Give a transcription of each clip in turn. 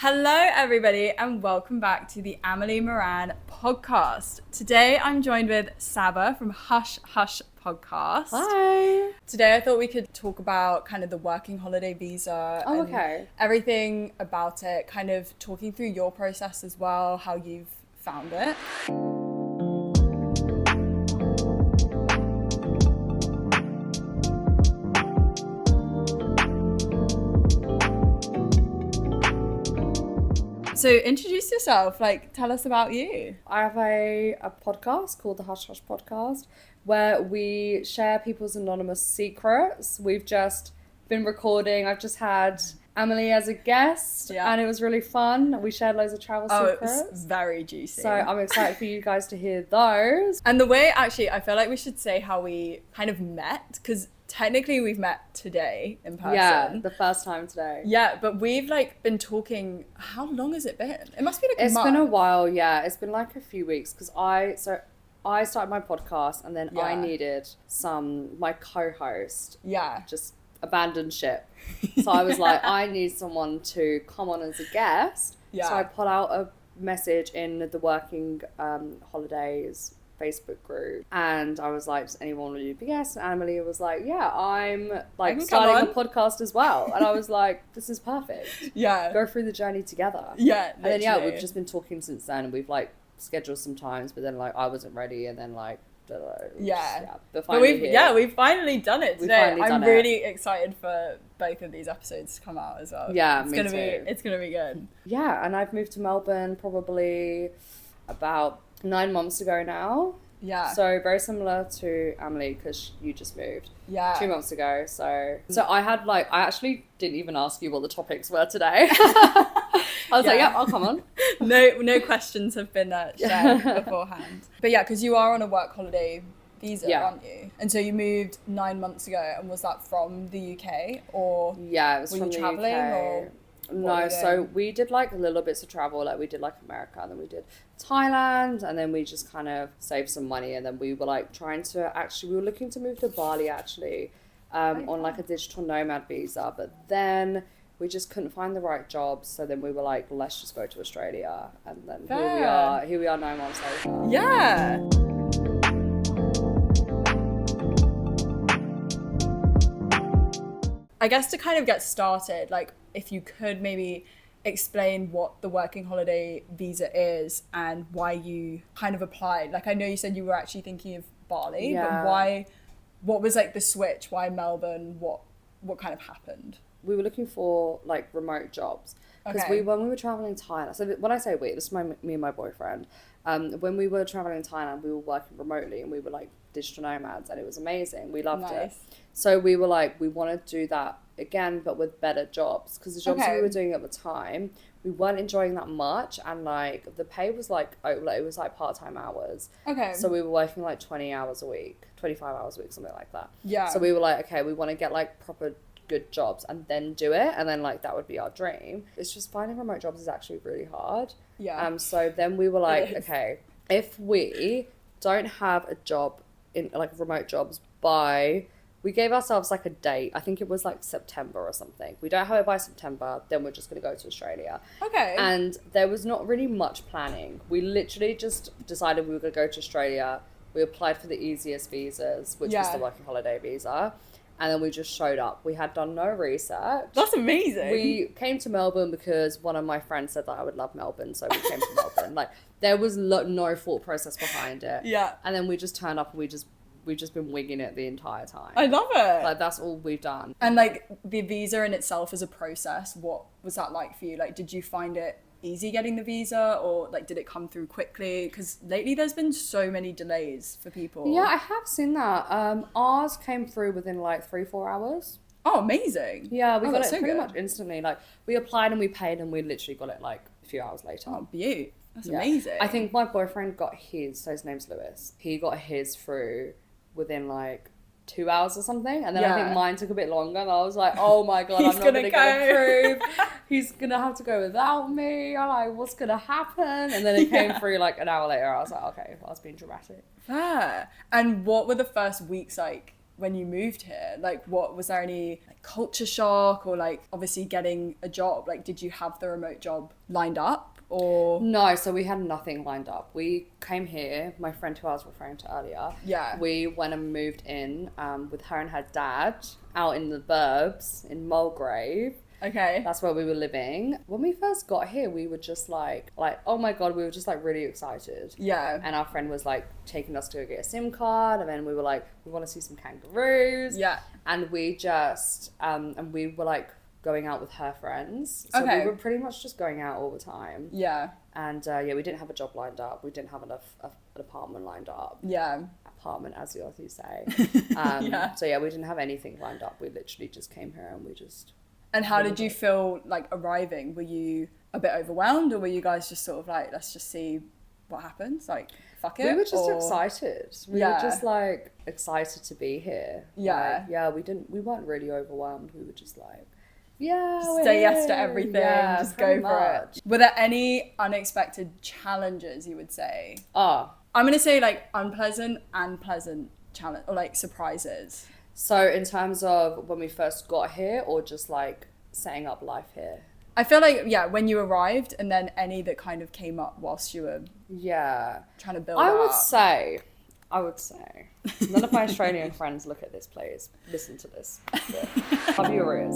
Hello everybody and welcome back to the Amelie Maran Podcast. Today I'm joined with Sabah from HushHush Podcast. Hi. Today I thought we could talk about kind of the working holiday visa and everything about it, kind of talking through your process as well, how you've found it. So introduce yourself, tell us about you. I have a podcast called the HushHush Podcast where we share people's anonymous secrets. We've just been recording. I've just had Amelie as a guest and it was really fun. We shared loads of travel secrets. It was very juicy. So I'm excited for you guys to hear those. And the way, actually, I feel like we should say how we kind of met, because technically we've met today in person. Yeah, the first time today. Yeah, but we've been talking, how long has it been? It must be a month. It's been a while, yeah. It's been a few weeks because I started my podcast and then I needed my co-host just abandoned ship. So I was like, I need someone to come on as a guest. Yeah. So I put out a message in the Working Holidays Facebook group and I was like, does anyone want to do guests? And Amelie was like, yeah, I'm starting a podcast as well. And I was like, this is perfect. Yeah. Go through the journey together. Yeah. Literally. And then we've just been talking since then and we've scheduled some times, but then I wasn't ready and then but we've finally done it today. I'm really excited for both of these episodes to come out as well. Yeah, it's gonna be good. Yeah, and I've moved to Melbourne probably about 9 months ago now. Yeah. So very similar to Amelie because you just moved. Yeah. 2 months ago. So I had I actually didn't even ask you what the topics were today. I was like, yeah, I'll come on. No questions have been shared beforehand. But yeah, because you are on a work holiday visa, aren't you? And so you moved 9 months ago, and was that from the UK or? Yeah, it was from the traveling UK. Or? No, so we did little bits of travel, we did America, and then we did Thailand, and then we just kind of saved some money, and then we were we were looking to move to Bali actually, on a digital nomad visa, but then we just couldn't find the right jobs, so then we were like, let's just go to Australia, and then here we are 9 months later. Yeah. I guess to kind of get started, if you could maybe explain what the working holiday visa is and why you kind of applied. I know you said you were actually thinking of Bali, but what was the switch? Why Melbourne? What kind of happened? We were looking for remote jobs because when we were traveling to Thailand. So when I say we, this is me and my boyfriend. When we were traveling in Thailand, we were working remotely and we were digital nomads, and it was amazing. We loved it. So we were we want to do that again, but with better jobs, because the jobs we were doing at the time, we weren't enjoying that much, and the pay was it was part-time hours. Okay. So we were working 20 hours a week, 25 hours a week, something like that. Yeah. So we were okay, we want to get proper good jobs and then do it, and then that would be our dream. It's just finding remote jobs is actually really hard. Yeah. So then we were okay, if we don't have a job in remote jobs we gave ourselves a date. I think it was September or something. We don't have it by September, then we're just going to go to Australia. Okay. And there was not really much planning. We literally just decided we were going to go to Australia. We applied for the easiest visas, which was the working holiday visa. And then we just showed up. We had done no research. That's amazing. We came to Melbourne because one of my friends said that I would love Melbourne, so we came to Melbourne. There was no thought process behind it. Yeah. And then we just turned up and we've just been winging it the entire time. I love it. That's all we've done. And the visa in itself as a process, what was that like for you? Did you find it easy getting the visa, or did it come through quickly? Because lately there's been so many delays for people. Yeah, I have seen that. Ours came through within 3-4 hours. Oh, amazing. Yeah, we got it pretty much instantly. We applied and we paid and we literally got it a few hours later. Oh, beaut. That's amazing. I think my boyfriend got his, so his name's Lewis. He got his through within 2 hours or something, and then I think mine took a bit longer, and I was like, oh my god, I'm not gonna get approved. He's gonna have to go without me. I'm what's gonna happen? And then it came through an hour later. I was like, okay, well, I was being dramatic. Fair. And what were the first weeks when you moved here? Like, what was there any like culture shock, or like obviously getting a job? Like, did you have the remote job lined up, or no? So we had nothing lined up. We came here, my friend who I was referring to earlier. Yeah. We went and moved in with her and her dad out in the burbs in Mulgrave. Okay. That's where we were living. When we first got here, we were just like, oh my God, we were just like really excited. Yeah. And our friend was like taking us to go get a SIM card. And then we were like, we want to see some kangaroos. Yeah. And we just, and we were like going out with her friends. So Okay. we were pretty much just going out all the time. Yeah. And yeah, we didn't have a job lined up. We didn't have an apartment lined up. Yeah. Apartment, as the Aussies say. Yeah. So yeah, we didn't have anything lined up. We literally just came here and we just... And how did you feel like arriving? Were you a bit overwhelmed, or were you guys just sort of like, let's just see what happens? Like, fuck it? We were just excited. We Yeah. were just like excited to be here. Yeah. Like, yeah, we weren't really overwhelmed. We were just like, yeah, Just say yes to everything, yeah, just go for it. Were there any unexpected challenges, you would say? Oh, I'm going to say like unpleasant and pleasant challenge, or like surprises. so in terms of when we first got here, or just like setting up life here? I feel like, yeah, when you arrived, and then any that kind of came up whilst you were trying to build I up. would say, none of my Australian friends look at this, please. Listen to this. Cover your ears.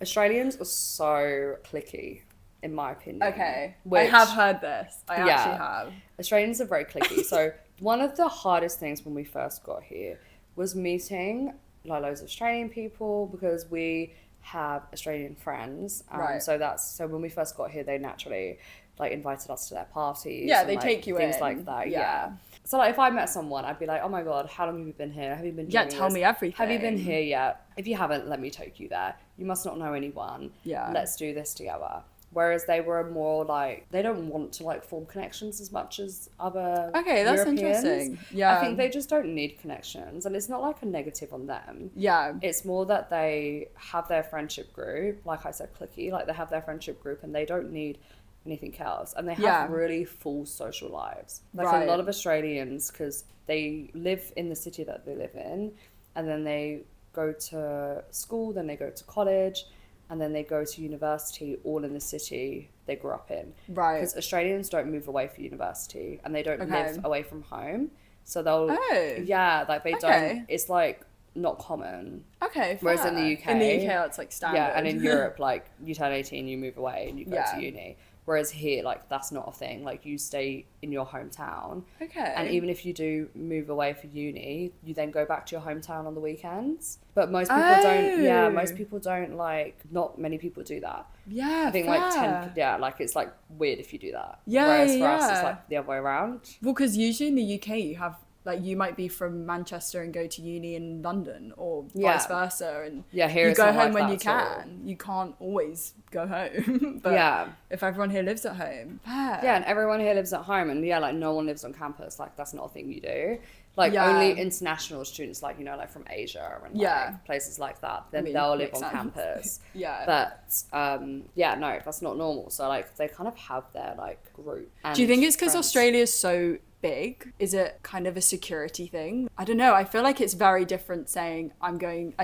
Australians are so cliquey, in my opinion. Okay. I have heard this. I actually have. Australians are very cliquey. So one of the hardest things when we first got here was meeting like loads of Australian people, because we have Australian friends. Right. So when we first got here, they naturally like invited us to their parties. Yeah, and, they like, take you things in. like that. Yeah. Yeah. So like if I met someone, I'd be like, oh my God, how long have you been here? Have you been doing Tell this? me everything. Have you been here yet? If you haven't, let me take you there. You must not know anyone. Yeah. Let's do this together. Whereas they were more like, they don't want to like form connections as much as other Okay, that's Europeans. interesting. Yeah. I think they just don't need connections, and it's not like a negative on them. Yeah. It's more that they have their friendship group, like I said, cliquey, like they have their friendship group and they don't need anything else, and they have really full social lives. Like a lot of Australians, because they live in the city that they live in, and then they go to school, then they go to college, and then they go to university, all in the city they grew up in. Right. Because Australians don't move away for university, and they don't live away from home. So they'll... Yeah, like they don't... It's like not common. Okay, fair. Whereas in the UK... In the UK, it's like standard. Yeah, and in Europe, like you turn 18, you move away and you go to uni. Whereas here, like, that's not a thing. Like, you stay in your hometown. Okay. And even if you do move away for uni, you then go back to your hometown on the weekends. But most people don't, most people don't, like, not many people do that. Yeah, I think, like, like, it's, like, weird if you do that. Yeah, whereas for us, it's, like, the other way around. Well, because usually in the UK, you have... Like, you might be from Manchester and go to uni in London, or vice versa. And here you go home when you can. You can't always go home. But if everyone here lives at home, yeah, and everyone here lives at home. And, like, no one lives on campus. Like, that's not a thing you do. Like, only international students, like, you know, like, from Asia and, like, places like that, then they'll live on campus. But, no, that's not normal. So, like, they kind of have their, like, group. Do you think it's because Australia's so... big? Is it kind of a security thing? I don't know. I feel like it's very different saying I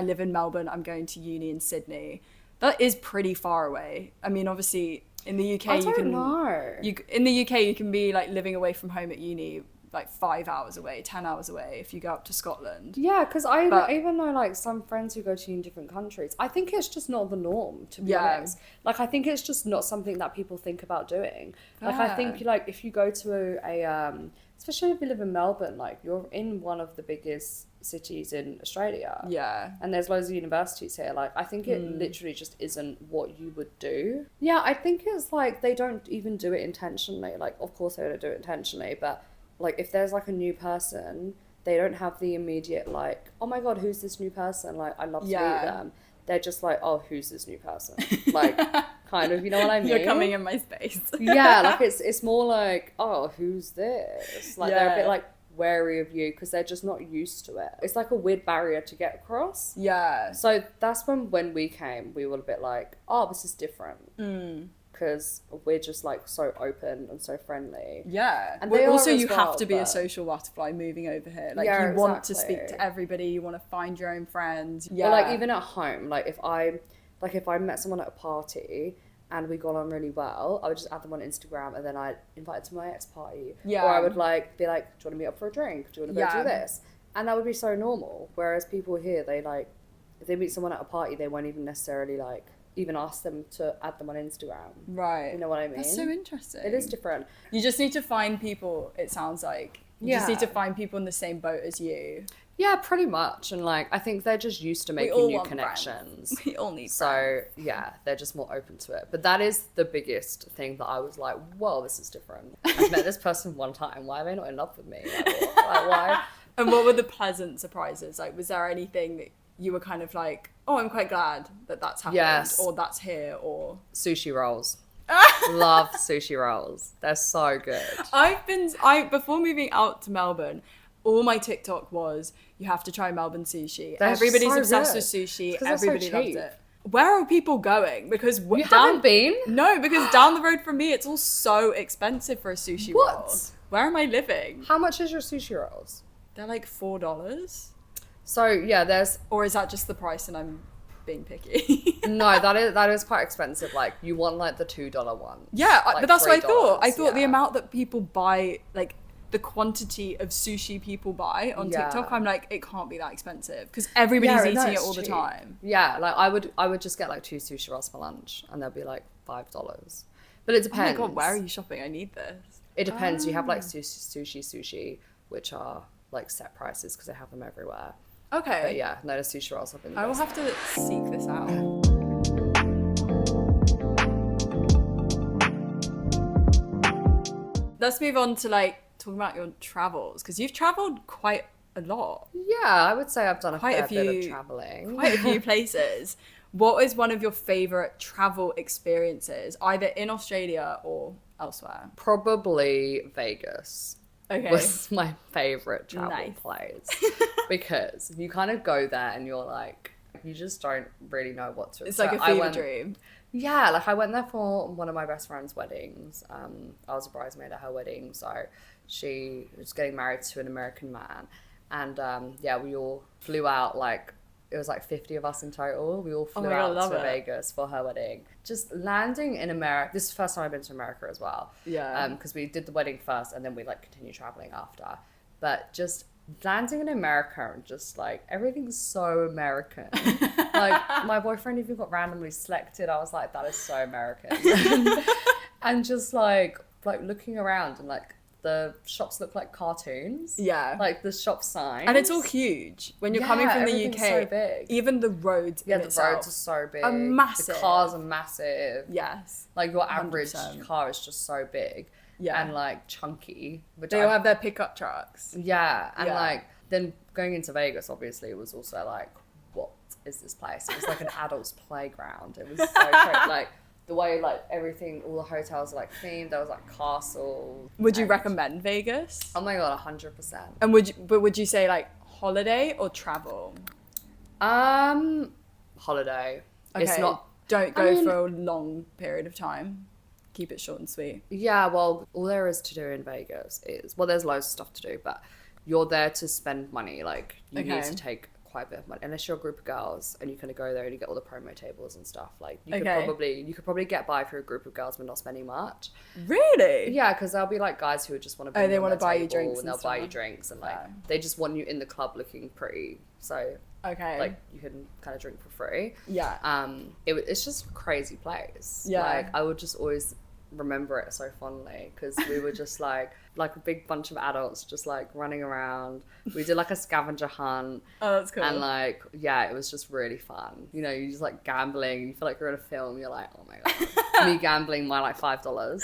live in Melbourne, I'm going to uni in Sydney. That is pretty far away. I mean, obviously in the UK in the UK you can be like living away from home at uni like 5 hours away, 10 hours away if you go up to Scotland. Yeah, because I even know like some friends who go to in different countries. I think it's just not the norm, to be honest. Like I think it's just not something that people think about doing. Like I think like if you go to a especially if you live in Melbourne, like you're in one of the biggest cities in Australia. Yeah. And there's loads of universities here. Like I think it literally just isn't what you would do. Yeah, I think it's like they don't even do it intentionally. Like of course they don't do it intentionally, but like if there's like a new person, they don't have the immediate like, oh my God, who's this new person? Like I'd love to meet them. They're just like, oh, who's this new person? Like, kind of, you know what I mean? You're coming in my space. Yeah, like it's more like, oh, who's this? Like they're a bit like wary of you because they're just not used to it. It's like a weird barrier to get across. Yeah. So that's when we came, we were a bit like, oh, this is different. because we're just like so open and so friendly. Yeah. And Well, they also, are as you well, have to be a but- social butterfly moving over here. Like, Yeah, you want to exactly. speak to everybody. You want to find your own friends. Yeah. Or like even at home, like if I met someone at a party and we got on really well, I would just add them on Instagram and then I'd invite them to my ex party. Yeah. Or I would like be like, do you want to meet up for a drink? Do you want to go Yeah. do this? And that would be so normal. Whereas people here, they like, if they meet someone at a party, they won't even necessarily like even ask them to add them on Instagram. Right. You know what I mean? That's so interesting. It is different. You just need to find people, it sounds like. You just need to find people in the same boat as you. Yeah, pretty much. And like, I think they're just used to making new connections. We all need So friends. yeah, they're just more open to it. But that is the biggest thing that I was like, whoa, this is different. I've met this person one time. Why are they not in love with me? Like why? And what were the pleasant surprises? Like, was there anything that you were kind of like, oh, I'm quite glad that that's happened, Yes. or that's here, or... Sushi rolls. Love sushi rolls. They're so good. Before moving out to Melbourne, all my TikTok was, you have to try Melbourne sushi. They're Everybody's so obsessed good. with sushi. It's 'cause they're so Everybody loves cheap. it. Where are people going? Because You haven't been? No, because down the road from me, it's all so expensive for a sushi roll. What? Where am I living? How much is your sushi rolls? They're like $4. So yeah, there's Or is that just the price and I'm being picky? no, that is quite expensive. Like you want like the $2 one. Yeah, like but that's what I thought. $3, I thought the yeah. amount that people buy, like the quantity of sushi people buy on Yeah. TikTok, I'm like, it can't be that expensive because everybody's Yeah, no, eating it it's all the cheap. time. Yeah, like I would just get like 2 sushi rolls for lunch and they'll be like $5. But it Oh depends. my god, where are you shopping? I need this. It depends. You have like sushi, which are like set prices because they have them everywhere. Okay. But yeah, no, the sushi rolls have been the I will best. have to seek this out. Let's move on to like talking about your travels because you've traveled quite a lot, Yeah, I would say I've done a Quite a fair bit few- of traveling. quite a few places. What is one of your favorite travel experiences, either in Australia or elsewhere? Probably Vegas Okay. was my favorite travel Nice. place because you kind of go there and you're like, you just don't really know what to It's expect. like a fever dream. Yeah, like I went there for one of my best friend's weddings. I was a bridesmaid at her wedding, so she was getting married to an American man. And yeah, we all flew out, like, it was like 50 of us in total. We all Oh flew my God, out love to it. Vegas for her wedding. Just landing in America. This is the first time I've been to America as well. Yeah. Because we did the wedding first and then we like continued traveling after. But just landing in America and just like everything's so American. Like my boyfriend even got randomly selected. I was like, that is so American. And just like looking around and like the shops look like cartoons. Yeah. Like the shop signs. And it's all huge. When you're coming from the everything's UK, so big. even the roads Yeah, in the itself roads are so big. are massive. The cars are massive. Yes. Like your average 100%. car is just so big. Yeah. And like chunky. Which They all have their pickup trucks. yeah. And Yeah. like then going into Vegas obviously was also like, what is this place? It was like an adult's playground. It was so great. Like the way like everything, all the hotels are like themed. There was like castles. Would you and- recommend Vegas? Oh my god, 100%. And would you say like holiday or travel? Holiday. Okay. It's not. Don't go I mean- for a long period of time. Keep it short and sweet. Yeah, well, all there is to do in Vegas is, well, there's loads of stuff to do, but you're there to spend money. Like, you need Okay. to take quite a bit of money. Unless you're a group of girls and you kind of go there and you get all the promo tables and stuff. Like, you Okay. could probably get by for a group of girls but not spending much. Really? Yeah, because there'll be like guys who just want to. Oh, they want wanna to buy you drinks and and they'll buy you stuff. drinks and like Yeah. they just want you in the club looking pretty. So Okay. like you can kind of drink for free. Yeah. It's just a crazy place. Yeah. Like I would just always remember it so fondly because we were just like a big bunch of adults just like running around. We did like a scavenger hunt. Oh, that's cool. And like, yeah, it was just really fun. You know, you just like gambling. You feel like you're in a film. You're like, oh my god, me gambling my like $5.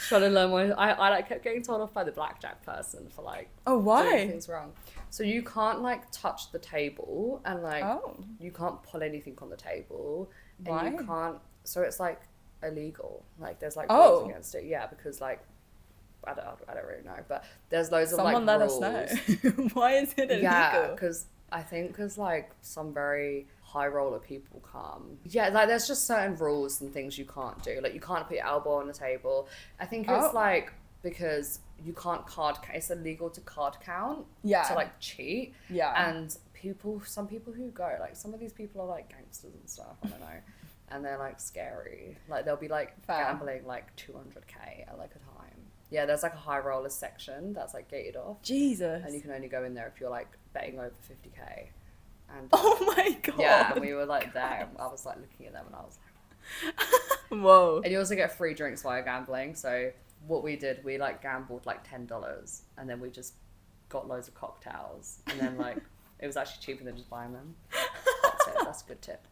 Trying to learn my. I like kept getting told off by the blackjack person for like Oh, doing why? things wrong. So you can't like touch the table and like Oh. you can't pull anything on the table and Why? you can't. So it's like illegal. Like there's like Oh. rules against it. Yeah, because like I don't really know, but there's loads Someone of like let rules. us know. Why is it illegal? Yeah, because I think because like some very high roller people come. Yeah, like there's just certain rules and things you can't do. Like you can't put your elbow on the table. I think it's like because you can't it's illegal to card count. Yeah. To like cheat. Yeah. And some people who go, like some of these people are like gangsters and stuff, I don't know. And they're like scary. Like they'll be like gambling like 200k at like a time. Yeah, there's like a high roller section that's like gated off. Jesus. And you can only go in there if you're like betting over 50k. And oh my God. yeah, and we were like there. I was like looking at them and I was like, whoa. And you also get free drinks while you're gambling. So what we did, we like gambled like $10 and then we just got loads of cocktails. And then like it was actually cheaper than just buying them. That's a good tip.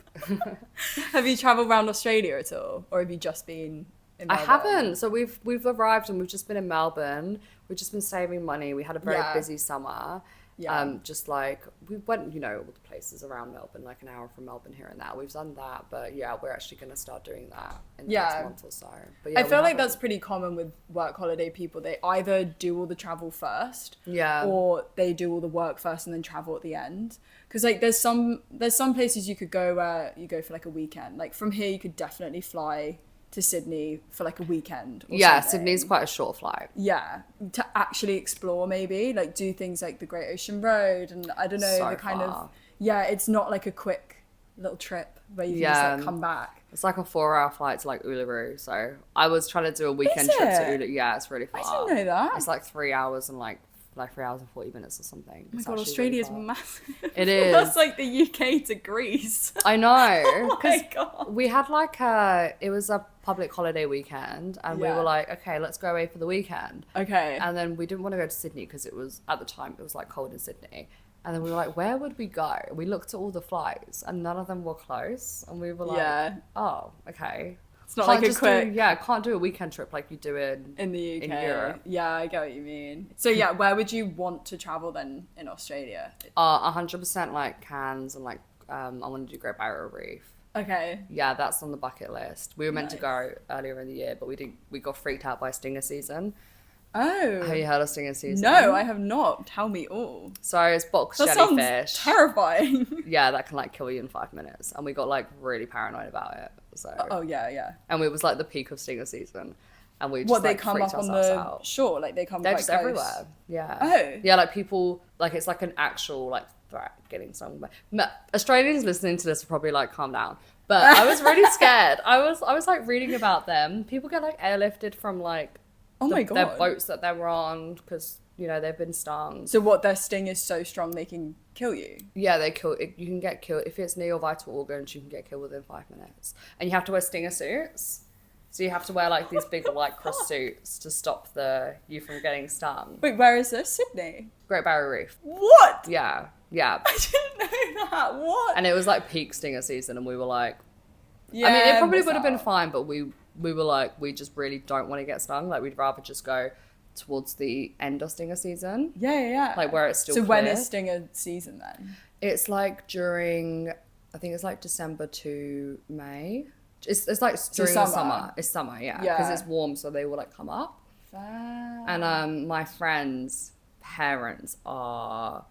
Have you travelled around Australia at all? Or have you just been in Melbourne? I haven't. So we've arrived and we've just been in Melbourne. We've just been saving money. We had a very busy summer. Yeah. Just like we went, all the places around Melbourne, like an hour from Melbourne here and there. We've done that, but yeah, we're actually going to start doing that in the next month or so. But yeah, I feel like that's pretty common with work holiday people. They either do all the travel first, or they do all the work first and then travel at the end. Because like there's some places you could go where you go for like a weekend. Like from here, you could definitely fly to Sydney for like a weekend or something. Sydney's quite a short flight. Yeah, to actually explore maybe, like do things like the Great Ocean Road and I don't know, so the kind far. of, it's not like a quick little trip where you can just like come back. It's like a 4-hour flight to like Uluru, so I was trying to do a weekend trip to Uluru. Yeah, it's really far. I didn't know that. It's like 3 hours and like 3 hours and 40 minutes or something. Oh my God, Australia's really massive. It is. That's like the UK to Greece. I know. Oh my God. We had like it was a public holiday weekend and we were like, okay, let's go away for the weekend. Okay. And then we didn't want to go to Sydney because it was, at the time, it was like cold in Sydney. And then we were like, where would we go? We looked at all the flights and none of them were close. And we were like, oh, okay. It's not like a quick... can't do a weekend trip like you do in the UK. In Europe. Yeah, I get what you mean. So yeah, where would you want to travel then in Australia? 100% like Cairns and like I want to do Great Barrier Reef. Okay. Yeah, that's on the bucket list. We were meant to go earlier in the year, but we didn't. We got freaked out by stinger season. Oh. Have you heard of stinger season? No, I have not. Tell me all. So it's box that jellyfish. Sounds terrifying. Yeah, that can like kill you in 5 minutes. And we got like really paranoid about it. So. Oh yeah. And it was like the peak of stinger season. And we just they come up on the shore? Like they come They're quite just close? everywhere. Yeah. Oh. Yeah, like people, like it's like an actual like threat getting stung by. Australians listening to this are probably like, calm down. But I was really scared. I was like reading about them. People get like airlifted from like my God. their boats that they were on because they've been stung. So what, their sting is so strong they can kill you? Yeah, they kill. You can get killed if it's near your vital organs. You can get killed within 5 minutes, and you have to wear stinger suits. So you have to wear like these big lycra suits to stop you from getting stung. Wait, where is this? Sydney? Great Barrier Reef. What? Yeah. I didn't know that. What? And it was like peak stinger season, and we were like, I mean, it probably would have been fine, but we were like, we just really don't want to get stung. Like, we'd rather just go towards the end of stinger season. Yeah. Like where it's still So clear. when is stinger season then? It's like during, I think it's like December to May. It's like during the summer. It's summer, yeah. Because it's warm, so they will like come up. Fair. And my friends' parents are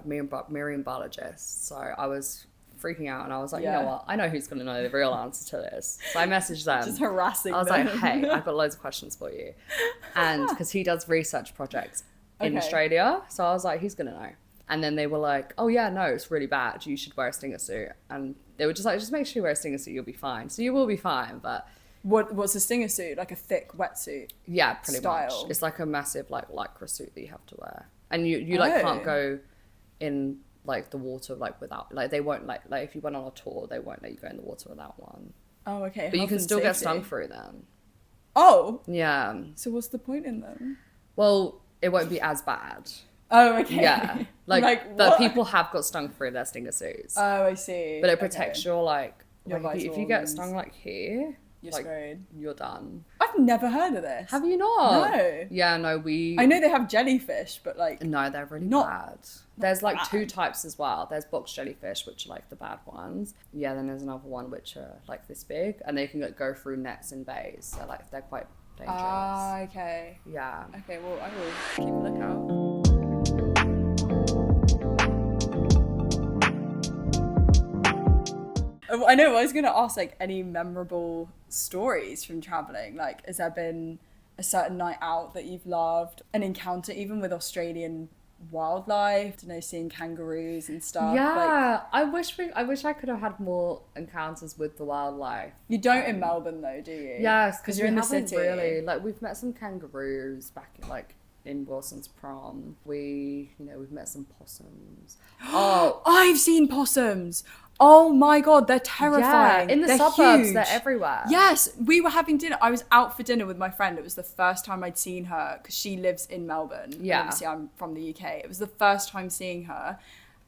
marine biologists. So I was freaking out and I was like, you know what? I know who's going to know the real answer to this. So I messaged them. Just harassing them. I was like, hey, I've got loads of questions for you. And because he does research projects in Australia. So I was like, he's going to know. And then they were like, oh yeah, no, it's really bad. You should wear a stinger suit. And they were just like, just make sure you wear a stinger suit, you'll be fine. So you will be fine, but... What's a stinger suit? Like a thick wetsuit? Yeah, pretty much. It's like a massive like lycra suit that you have to wear. And you like can't go in like the water like without, like they won't like if you went on a tour, they won't let you go in the water without one. Oh, okay. But you can still get stung through them. Oh! Yeah. So what's the point in them? Well, it won't be as bad. Oh, okay. Yeah. But people have got stung through their stinger suits. Oh, I see. But it protects your Your if you get stung like here, you're screwed. You're done. I've never heard of this. Have you not? No. Yeah, no, I know they have jellyfish, but like... No, they're really bad. There's like 2 types as well. There's box jellyfish, which are like the bad ones. Yeah, then there's another one which are like this big, and they can like, go through nets and bays. So like they're quite dangerous. Ah, okay. Yeah. Okay, well, I will keep a lookout. I know, I was going to ask, like, any memorable stories from travelling? Like, has there been a certain night out that you've loved? An encounter even with Australian wildlife? I don't know, seeing kangaroos and stuff. Yeah, like, I wish I could have had more encounters with the wildlife. You don't in Melbourne though, do you? Yes, because you're in the city. Really, like, we've met some kangaroos back in Wilson's prom. We've met some possums. Oh, I've seen possums. Oh my God, they're terrifying. Yeah, in the they're suburbs, huge. they're everywhere. Yes, we were having dinner. I was out for dinner with my friend. It was the first time I'd seen her because she lives in Melbourne. Yeah. Obviously, I'm from the UK. It was the first time seeing her.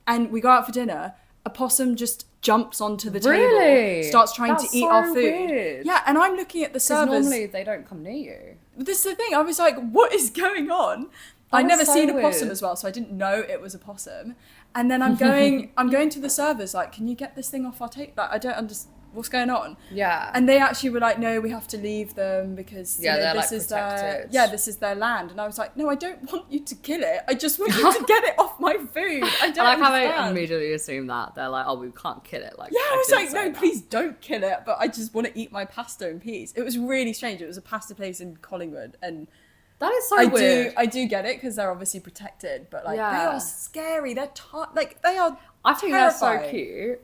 And we go out for dinner. A possum just jumps onto the table, starts trying to eat our food. Weird. Yeah, and I'm looking at the servers. Normally they don't come near you. This is the thing. I was like, what is going on? I'd never seen a possum as well, so I didn't know it was a possum. And then I'm going to the servers, like, can you get this thing off our table? Like, I don't understand what's going on. Yeah. And they actually were like, no, we have to leave them because this is their land. And I was like, no, I don't want you to kill it. I just want you to get it off my food. I don't understand. How they immediately assume that. They're like, oh, we can't kill it. Like, yeah, I was like, no, please don't kill it. But I just want to eat my pasta in peace. It was really strange. It was a pasta place in Collingwood, and that is so weird. I do get it because they're obviously protected, but like they are scary. They're they are. I think terrifying. They're so cute.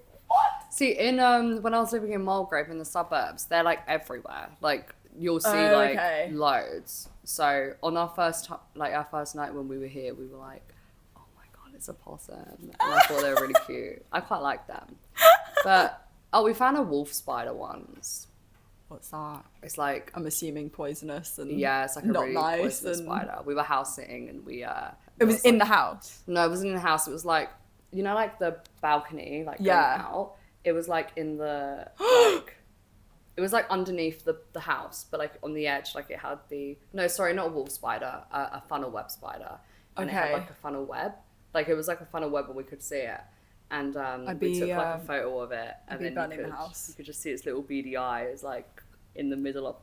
See, in when I was living in Mulgrave in the suburbs, they're like everywhere. Like you'll see loads. So on our first night when we were here, we were like, oh my God, it's a possum, and I thought they were really cute. I quite like them, but we found a wolf spider once. What's that? It's like, I'm assuming poisonous and it's like a not really nice poisonous spider. We were house sitting and we it was in the house. No, it wasn't in the house. It was like, you know, like the balcony, like going out. It was like in the like, it was like underneath the house, but like on the edge, like it had not a wolf spider, a funnel web spider, and it had like a funnel web. Like it was like a funnel web, and we could see it. And we took like a photo of it, and then you could just see its little beady eyes like in the middle of.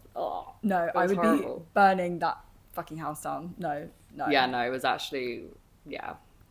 No, I would horrible. Be burning that fucking house down. No. Yeah, no, it was actually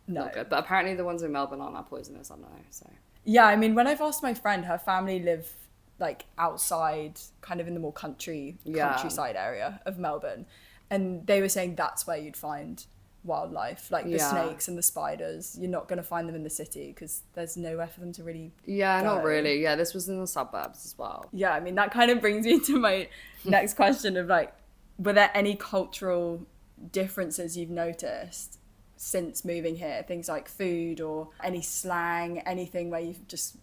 not good. But apparently the ones in Melbourne aren't that poisonous. I don't know. So yeah, I mean, when I've asked my friend, her family live like outside, kind of in the more countryside area of Melbourne, and they were saying that's where you'd find wildlife, like the snakes and the spiders. You're not going to find them in the city because there's nowhere for them to really go. Not really. Yeah, this was in the suburbs as well. Yeah, I mean, that kind of brings me to my next question of like, were there any cultural differences you've noticed since moving here? Things like food or any slang, anything where you've just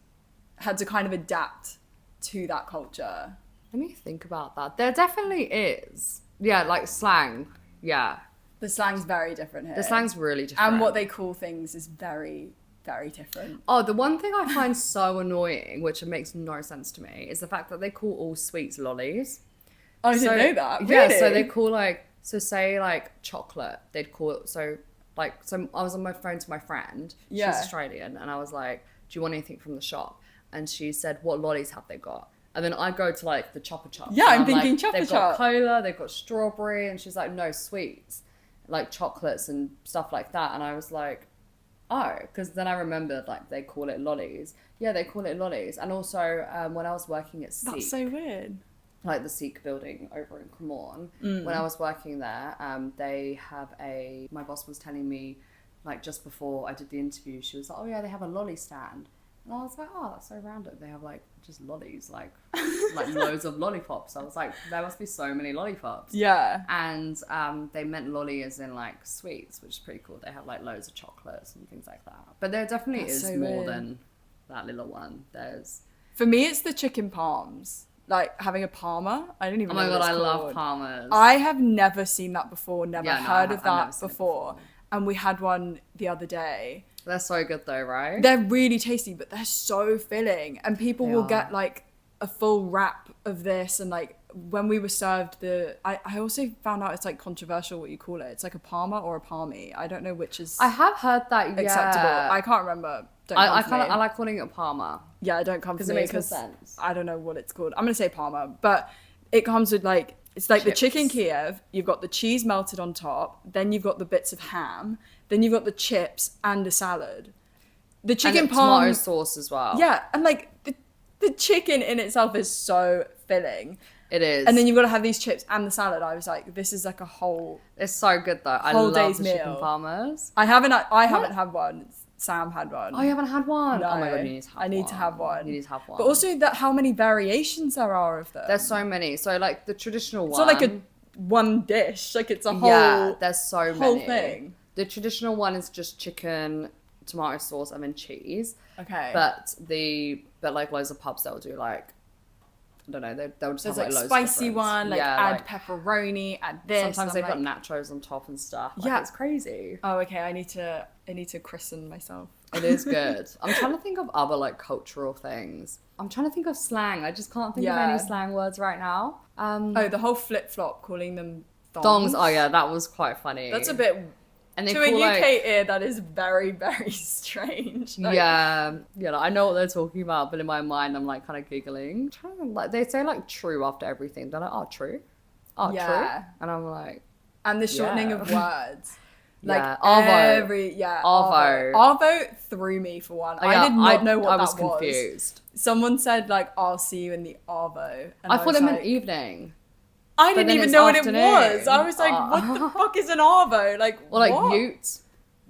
had to kind of adapt to that culture? Let me think about that. There definitely is. Yeah, like slang. Yeah. The slang's very different here. The slang's really different. And what they call things is very, very different. Oh, the one thing I find so annoying, which makes no sense to me, is the fact that they call all sweets lollies. I didn't know that. Really? Yeah, so they call say chocolate, they'd call it, so I was on my phone to my friend, she's Australian, and I was like, do you want anything from the shop? And she said, what lollies have they got? And then I go to like the Chopper Chop. Yeah, I'm thinking Chopper Chop. They've got cola, they've got strawberry, and she's like, no, sweets. Like chocolates and stuff like that. And I was like, oh, because then I remembered like they call it lollies. Yeah, they call it lollies. And also when I was working at Seek. That's so weird. Like the Seek building over in Cremorne. When I was working there, they have my boss was telling me, like just before I did the interview, she was like, oh yeah, they have a lolly stand. And I was like, oh, that's so random. They have like just lollies, like loads of lollipops. I was like, there must be so many lollipops. Yeah. And they meant lolly as in like sweets, which is pretty cool. They have like loads of chocolates and things like that. But there definitely is so more than that little one. For me, it's the chicken palms. Like having a palmer. I don't even know what it's called. Oh my God, I love palmers. I have never seen that before, heard of that before. And we had one the other day. They're so good though, right? They're really tasty, but they're so filling. And people will get like a full wrap of this. And like when we were served I also found out it's like controversial what you call it. It's like a palmer or a palmy. I don't know which is I have heard that, acceptable. I can't remember. I like calling it a palmer. Yeah, I don't come to me because it makes sense. I don't know what it's called. I'm going to say palmer, but it comes with like, it's like chips. The chicken Kiev, you've got the cheese melted on top, then you've got the bits of ham, then you've got the chips and a salad. The chicken palm, tomato sauce as well. Yeah, and like the chicken in itself is so filling. It is. And then you've got to have these chips and the salad. I was like, this is like a whole... It's so good though. I love the chicken parmas. I haven't had one. Sam had one. Oh, you haven't had one? No. Oh my God, you need to have one. I need to have one. You need to have one. But also how many variations there are of them. There's so many. So like the traditional one... It's not like one dish. Like it's a whole... Yeah, there's so whole many. thing. The traditional one is just chicken, tomato sauce, and then cheese. Okay. But like loads of pubs, they'll do like... I don't know, they'll just There's have like loads spicy of one, like yeah, add like, pepperoni, add this. Sometimes they've got nachos on top and stuff. Like, it's crazy. Oh, okay. I need to christen myself. It is good. I'm trying to think of other like cultural things. I'm trying to think of slang. I just can't think of any slang words right now. The whole flip-flop, calling them thongs. Thongs. Oh yeah, that was quite funny. That's a bit... And they to a UK ear, that is very, very strange. Like, yeah, like, I know what they're talking about, but in my mind, I'm like kind of giggling. They say like true after everything. They're like, oh, true? Oh, true? And I'm like... And the shortening of words. Like Arvo. Arvo. Arvo threw me for one. I did not know what that was. I was confused. Someone said like, I'll see you in the Arvo. And I thought it meant evening. I didn't even know afternoon. What it was. I was like, what the fuck is an arvo? Like, well, like ute.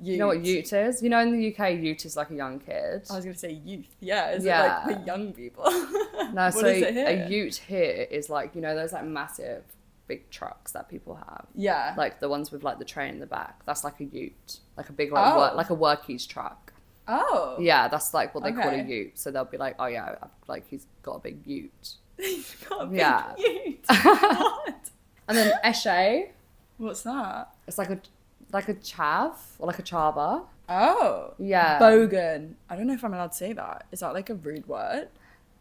You know what ute is? You know, in the UK, ute is like a young kid. I was going to say youth. Yeah, is it like the young people? No, so a ute here is like, you know, those like massive big trucks that people have. Yeah. Like the ones with like the train in the back. That's like a ute. Like a big like like a workies truck. Oh. Yeah, that's like what they call a ute. So they'll be like, oh yeah, like he's got a big ute. He's got a big ute. What? And then eshe. What's that? It's like a chav or like a chava. Oh. Yeah. Bogan. I don't know if I'm allowed to say that. Is that like a rude word?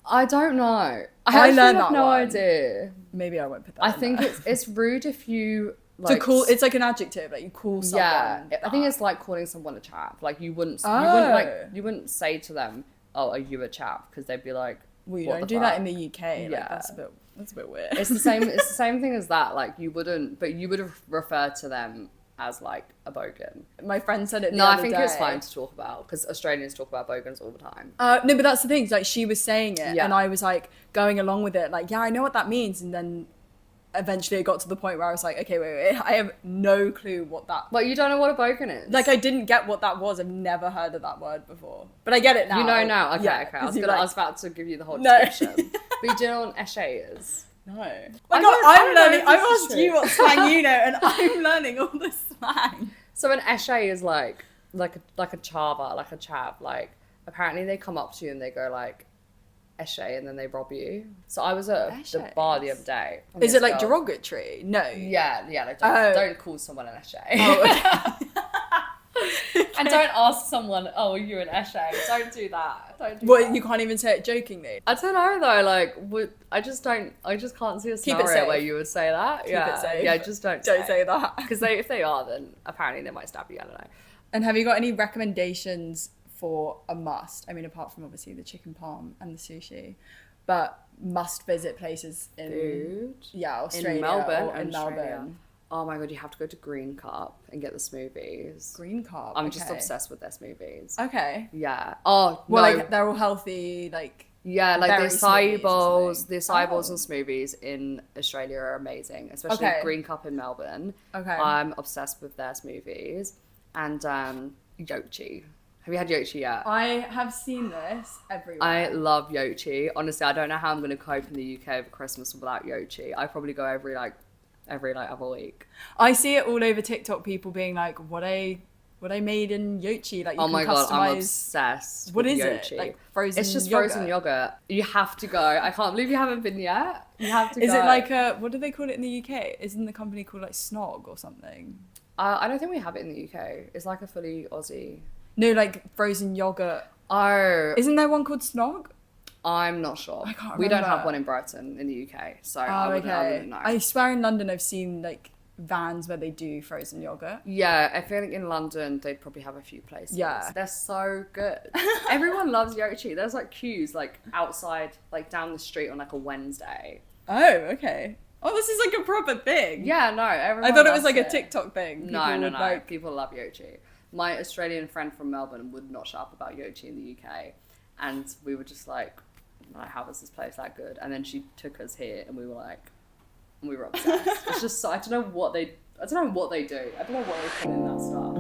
I don't know. I learned have no idea. Maybe I won't put that. I think it's rude if you like to call. It's like an adjective, like you call someone. Yeah, I think it's like calling someone a chav. Like you wouldn't say to them, "Oh, are you a chav?" Because they'd be like, "Well, you don't do that in the UK." Like, that's a bit weird. It's the same. It's the same thing as that. Like you wouldn't, but you would refer to them as like a bogan. My friend said it. I think it's fine to talk about because Australians talk about bogans all the time. No, but that's the thing. Like she was saying it, and I was like going along with it. Like, yeah, I know what that means, and then eventually it got to the point where I was like, okay, wait, I have no clue what that... But you don't know what a bogan is? Like, I didn't get what that was. I've never heard of that word before. But I get it now. You know now? Okay, yeah, okay. I was about to give you the whole description. But do you know what an eshe is? No. I'm learning. I've asked you what slang you know, and I'm learning all the slang. So an eshe is like a chava, like a chav. Like, apparently they come up to you and they go like, eshe, and then they rob you. So I was at the bar the other day. Is it like derogatory? No. Yeah, like don't call someone an eshe. Oh, okay. And don't ask someone, oh, are you an eshe? Don't do that. Well, you can't even say it jokingly. I don't know though, like, I just can't see a scenario where you would say that. Keep it safe. Yeah, just don't say that. Because if they are, then apparently they might stab you, I don't know. And have you got any recommendations for a must? I mean, apart from obviously the chicken palm and the sushi, but must visit places in Australia, in Melbourne, or in Melbourne. Oh my god, you have to go to Green Cup and get the smoothies. Green Cup. I'm just obsessed with their smoothies. Okay. Yeah. Oh well, like they're all healthy, like yeah, like the acai bowls and smoothies in Australia are amazing, especially Green Cup in Melbourne. Okay. I'm obsessed with their smoothies and yochi. Have you had yochi yet? I have seen this everywhere. I love yochi. Honestly, I don't know how I'm going to cope in the UK over Christmas without yochi. I probably go every other week. I see it all over TikTok, people being like, what I made in yochi, like you can God, customize. I'm obsessed what with is yochi. It like frozen it's just yogurt? Frozen yogurt. You have to go. I can't believe you haven't been yet. You have to is go. It like what do they call it in the UK? Isn't the company called like Snog or something? I don't think we have it in the UK. It's like a fully Aussie. No, like frozen yogurt. Oh, isn't there one called Snog? I'm not sure. I can't remember. We don't have one in Brighton in the UK, so I wouldn't know. I swear in London I've seen like vans where they do frozen yogurt. Yeah, I feel like in London they'd probably have a few places. Yeah. They're so good. Everyone loves yochi. There's like queues like outside, like down the street on like a Wednesday. Oh, okay. Oh, this is like a proper thing. Yeah, no, everyone I thought it was loves like a TikTok thing. No. People love yochi. My Australian friend from Melbourne would not shut up about yochi in the UK. And we were just like, like, how is this place that good? And then she took us here, and we were obsessed. It's just so, I don't know what they do. I don't know what they do. I don't know what they put in that stuff.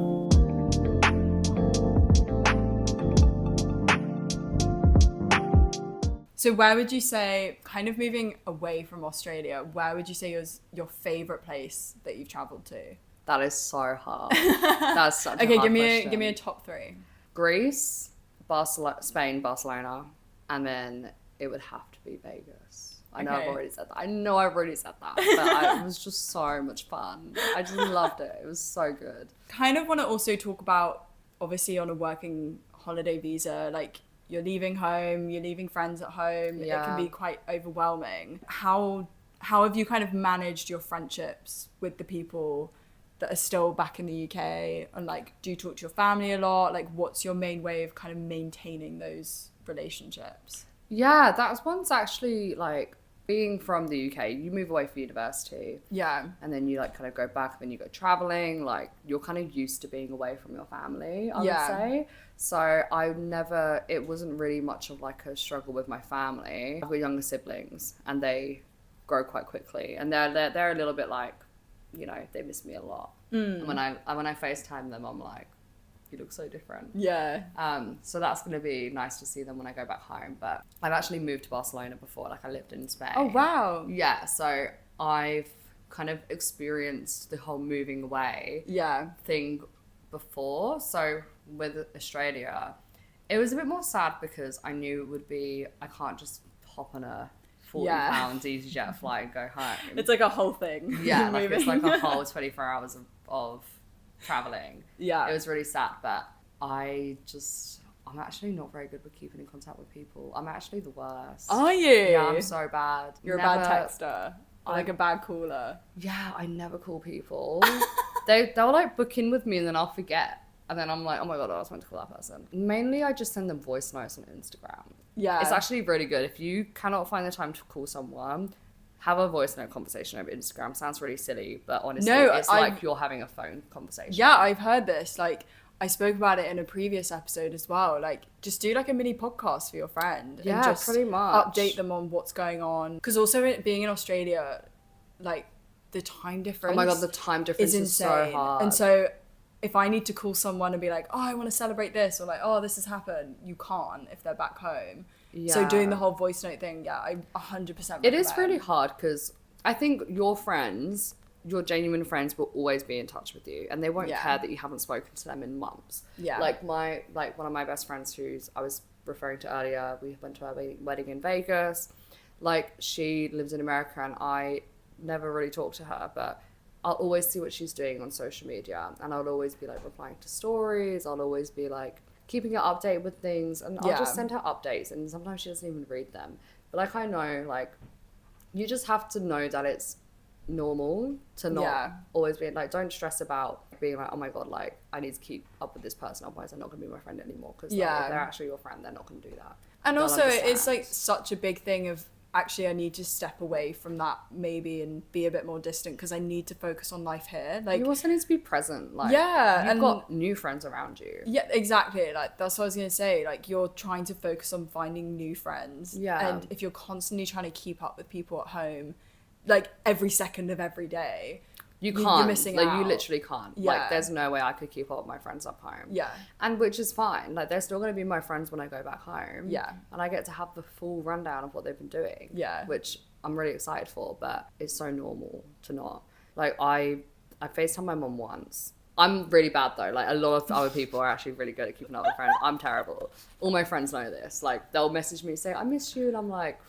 So where would you say, kind of moving away from Australia, where would you say was your favourite place that you've travelled to? That is so hard. That's such a hard question. Okay, give me a top 3. Greece, Spain, Barcelona, and then it would have to be Vegas. I know I've already said that. But it was just so much fun. I just loved it. It was so good. Kind of want to also talk about, obviously on a working holiday visa, like you're leaving home, you're leaving friends at home. Yeah. It can be quite overwhelming. How have you kind of managed your friendships with the people that are still back in the UK? And like, do you talk to your family a lot? Like, what's your main way of kind of maintaining those relationships? Yeah, that's one's actually like, being from the UK, you move away for university. Yeah. And then you like kind of go back, and then you go traveling. Like, you're kind of used to being away from your family, I would say. So it wasn't really much of like a struggle with my family. I've got younger siblings, and they grow quite quickly. And they're a little bit like, you know, they miss me a lot. And when I FaceTime them, I'm like, you look so different. Yeah. So that's going to be nice to see them when I go back home. But I've actually moved to Barcelona before. Like, I lived in Spain. Oh, wow. Yeah. So I've kind of experienced the whole moving away thing before. So with Australia, it was a bit more sad because I knew it would be, I can't just hop on a 40-pound EasyJet flight and go home. It's like a whole thing. Yeah. Like, it's like a whole 24 hours of traveling. Yeah. It was really sad, but I'm actually not very good with keeping in contact with people. I'm actually the worst. Are you? Yeah, I'm so bad. You're a bad texter. Like a bad caller. Yeah, I never call people. They'll like book in with me, and then I'll forget. And then I'm like, oh my God, I was meant to call that person. Mainly, I just send them voice notes on Instagram. Yeah. It's actually really good. If you cannot find the time to call someone, have a voice note conversation over Instagram. Sounds really silly, but honestly, it's like you're having a phone conversation. Yeah, I've heard this. Like, I spoke about it in a previous episode as well. Like, just do like a mini podcast for your friend. Yeah, and just pretty much. Update them on what's going on. Because also being in Australia, like, the time difference. Oh my God, the time difference is so hard. And so if I need to call someone and be like, oh, I want to celebrate this, or like, oh, this has happened, you can't if they're back home. Yeah. So doing the whole voice note thing, I 100% recommend. It is really hard because I think your friends, your genuine friends, will always be in touch with you, and they won't care that you haven't spoken to them in months. Yeah. Like one of my best friends, who's I was referring to earlier, we went to our wedding in Vegas. Like, she lives in America, and I never really talk to her, but I'll always see what she's doing on social media, and I'll always be like replying to stories. I'll always be like keeping her updated with things, and I'll just send her updates, and sometimes she doesn't even read them. But like, I know, like, you just have to know that it's normal to not always be like, don't stress about being like, oh my God, like, I need to keep up with this person, otherwise they're not going to be my friend anymore. Because like, if they're actually your friend, they're not going to do that. And they'll also understand. It's like such a big thing of, actually, I need to step away from that maybe and be a bit more distant because I need to focus on life here. Like, you also need to be present. Like, you've got new friends around you. Yeah, exactly. Like, that's what I was gonna say. Like, you're trying to focus on finding new friends. Yeah. And if you're constantly trying to keep up with people at home, like every second of every day, you can't. You're missing out. You literally can't. Yeah. Like, there's no way I could keep up with my friends up home. Yeah. And which is fine. Like, they're still going to be my friends when I go back home. Yeah. And I get to have the full rundown of what they've been doing. Yeah. Which I'm really excited for, but it's so normal to not. Like, I FaceTime my mum once. I'm really bad though. Like, a lot of other people are actually really good at keeping up with friends. I'm terrible. All my friends know this. Like, they'll message me and say, I miss you. And I'm like,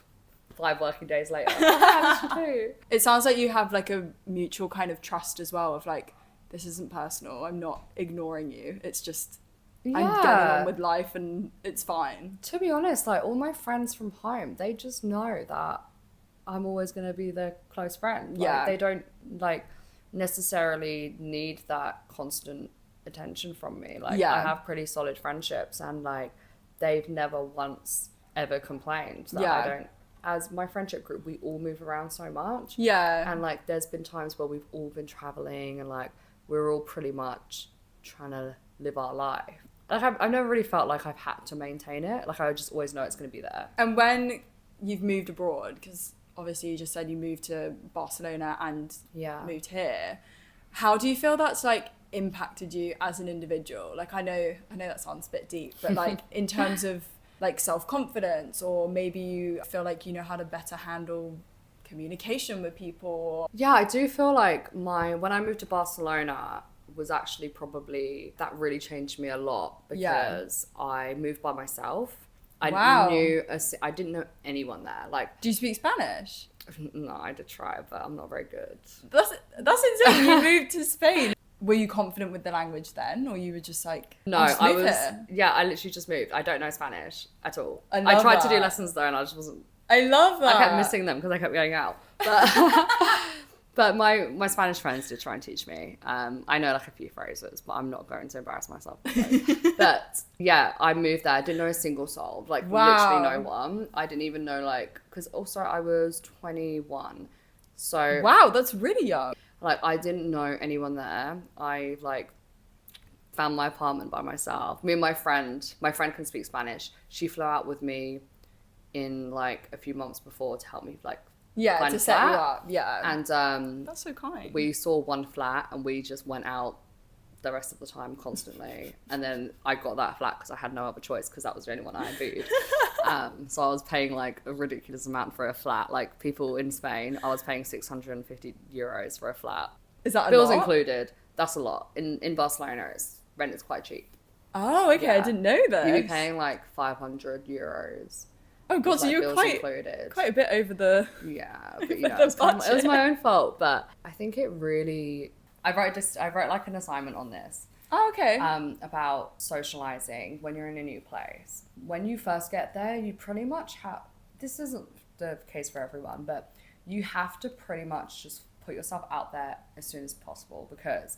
5 working days later, I miss you too. It sounds like you have like a mutual kind of trust as well of like, this isn't personal. I'm not ignoring you. It's just, I'm getting on with life and it's fine. To be honest, like, all my friends from home, they just know that I'm always going to be their close friend. Like, they don't like necessarily need that constant attention from me. Like, I have pretty solid friendships, and like, they've never once ever complained that I don't. As my friendship group, we all move around so much. Yeah. And like, there's been times where we've all been traveling, and like, we're all pretty much trying to live our life. Like, I've never really felt like I've had to maintain it. Like, I just always know it's going to be there. And when you've moved abroad, because obviously you just said you moved to Barcelona and moved here, how do you feel that's like impacted you as an individual? Like, I know that sounds a bit deep, but like in terms of like self-confidence, or maybe you feel like you know how to better handle communication with people. Yeah, I do feel like when I moved to Barcelona was actually probably, that really changed me a lot, because I moved by myself. I didn't know anyone there. Like, do you speak Spanish? No, I did try, but I'm not very good. That's insane. You moved to Spain. Were you confident with the language then, or you were just like, no, I was here? Yeah, I literally just moved. I don't know Spanish at all. I tried to do lessons though, and I just wasn't. I love that. I kept missing them because I kept going out. But my Spanish friends did try and teach me. I know like a few phrases, but I'm not going to embarrass myself. But yeah, I moved there. I didn't know a single soul. Like, literally no one. I didn't even know, like, because also I was 21. So wow, that's really young. Like, I didn't know anyone there. I like found my apartment by myself. Me and my friend can speak Spanish. She flew out with me in like a few months before to help me like to set you up. Yeah. And that's so kind. We saw one flat and we just went out the rest of the time constantly. And then I got that flat because I had no other choice, because that was the only one I had booed. So I was paying like a ridiculous amount for a flat. Like, people in Spain, I was paying 650 euros for a flat. Is that a Bills lot? included. That's a lot. In Barcelona, rent is quite cheap. Oh, okay. Yeah. I didn't know that. You'd be paying like 500 euros. Oh god, so you're quite a bit over the... Yeah, but you know, it was my own fault. But I think it really... I wrote like an assignment on this. Oh, okay. About socializing when you're in a new place. When you first get there, you pretty much have... This isn't the case for everyone, but you have to pretty much just put yourself out there as soon as possible, because